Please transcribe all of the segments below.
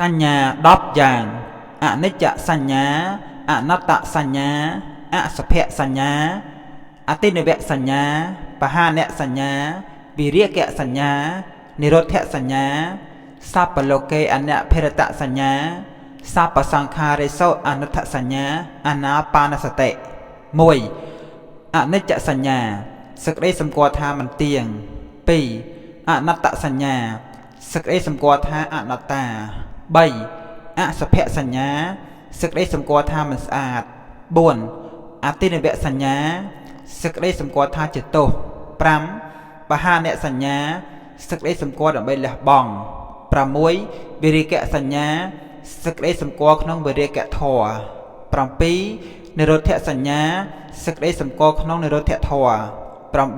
សញ្ញា10យ៉ាងអនិច្ចសញ្ញាអនត្តសញ្ញាអសុភសញ្ញាអតិនិវសញ្ញាបហានសញ្ញាវិរិយកសញ្ញានិរោធសញ្ញាសัพពលោកេអនភិរតសញ្ញាសัพពសង្ខារិសោអនុដ្ឋសញ្ញាអានាបានសតិ1អនិច្ចសញ្ញាសេចក្តីសម្គាល់ថាមិនទៀង2អនត្តសញ្ញាសេចក្តីសម្គាល់ថាអនត្តា3អសុភសញ្ញាសេចក្តីសម្គាល់ថាមិនស្អាត4អតិនិវសញ្ញាសេចក្តីសម្គាល់ថាជាទោស5បហានសញ្ញាសេចក្តីសម្គាល់ដើម្បីលះបង់6វិរិយកសញ្ញាសេចក្តីសម្គាល់ក្នុងវិរិយកធម៌7និរោធសញ្ញាសេចក្តីសម្គាល់ក្នុងនិរោធធម៌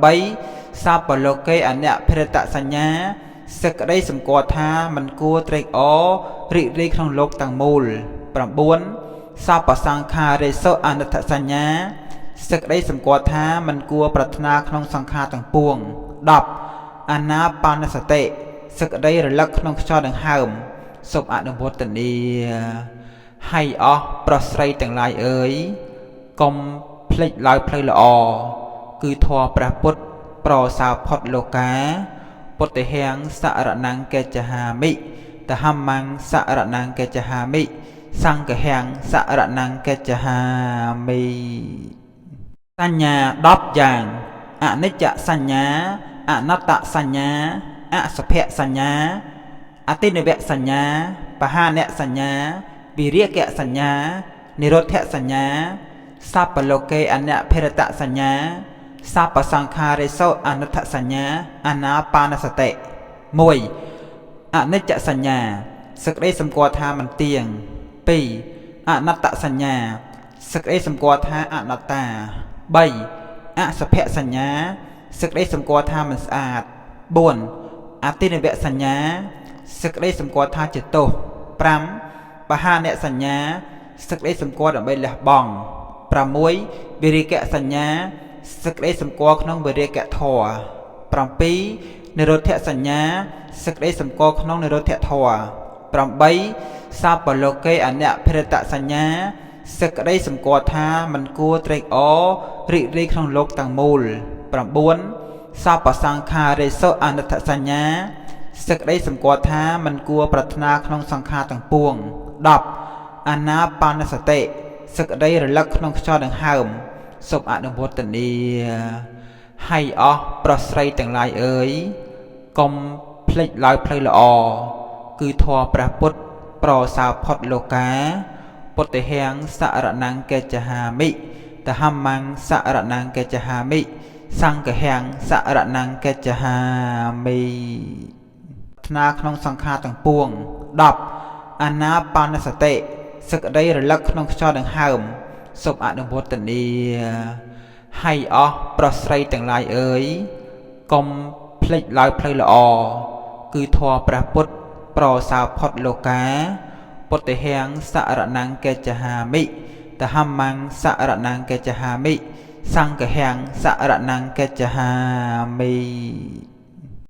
8សัพពលោកេអនភិរតសញ្ញាសេចក្តីសម្គាល់ថាមិនគួរត្រេកអររីករាយក្នុងលោកទាំងមូល9សัพពសង្ខារិសោអនុដ្ឋសញ្ញាសេចក្តីសម្គាល់ថាមិនគួរប្រាថ្នាក្នុងសង្ខារទាំងពួង10អានាបានសតិសេចក្តីរលឹកក្នុងខ្យល់ដង្ហើមសូមអនុមោទនាហើយអស់ប្រុសស្រីទាំងឡាយអើយកុំភ្លេចឡើយផ្លូវល្អគឺធម៌ព្រះពុទ្ធប្រសើរផុតលោកាពុទ្ធិហេងសរណង្កេចហាមិតហម្មੰសរណង្កេចហាមិសង្ឃហេងសរណង្កេចហាមិសញ្ញា10យ៉ាងអនិច្ចសញ្ញាអនត្តសញ្ញាអសុភសញ្ញាអតិនិវសញ្ញាបហានសញ្ញាវិរិយកសញ្ញានិរោធសញ្ញាសัพពលោកេអនភិរតសញ្ញាសัพពសង្ខារិសោអនុដ្ឋសញ្ញាអានាបានសតិ1អនិច្ចសញ្ញាសេចក្តីសម្គាល់ថាមិនទៀង2អនត្តសញ្ញាសេចក្តីសម្គាល់ថាអនត្តា3អសុភសញ្ញាសេចក្តីសម្គាល់ថាមិនស្អាត4អតិនិវសញ្ញាសេចក្តីសម្គាល់ថាជាទោស5បហានសញ្ញាសេចក្តីសម្គាល់ដើម្បីលះបង់6វិរិយកសញ្ញាសេចក្តីសម្គាល់ក្នុងវិរិយកធម៌7និរោធសញ្ញាសេចក្តីសម្គាល់ក្នុងនិរោធធម៌8សัพពលោកេអនភិរតសញ្ញាសេចក្តីសម្គាល់ថាមិនគួរត្រេកអររីករាយក្នុងលោកទាំងមូល9សัพពសង្ខារិសោអនុដ្ឋសញ្ញាសេចក្តីសម្គាល់ថាមិនគួរប្រាថ្នាក្នុងសង្ខារទាំងពួង10អានាបានសតិសេចក្តីរលឹកក្នុងខ្យល់ដង្ហើមសូមអនុមោទនាហើយអស់ប្រុសស្រីទាំងឡាយអើយកុំភ្លេចឡើយផ្លូវល្អគឺធម៌ព្រះពុទ្ធប្រសើរផុតលោកាពុទ្ធិហេងសរណង្កេចហាមិតហម្មੰសរណង្កេចហាមិសង្ឃហេងសរណង្កេចហាមិថ្នាក្នុងសង្ខារទាំងពួង10អានាបានសតិសេចក្តីរលឹកក្នុងខ្យល់ដង្ហើមសូមអនុមោទនាហើយអស់ប្រុសស្រីទាំងឡាយអើយកុំភ្លេចឡើយផ្លូវល្អគឺធម៌ព្រះពុទ្ធប្រសើរផុតលោកាពុទ្ធិហេងសរណង្កេចហាមិតហម្មੰសរណង្កេចហាមិសង្ឃហេងសរណង្កេចហាមិ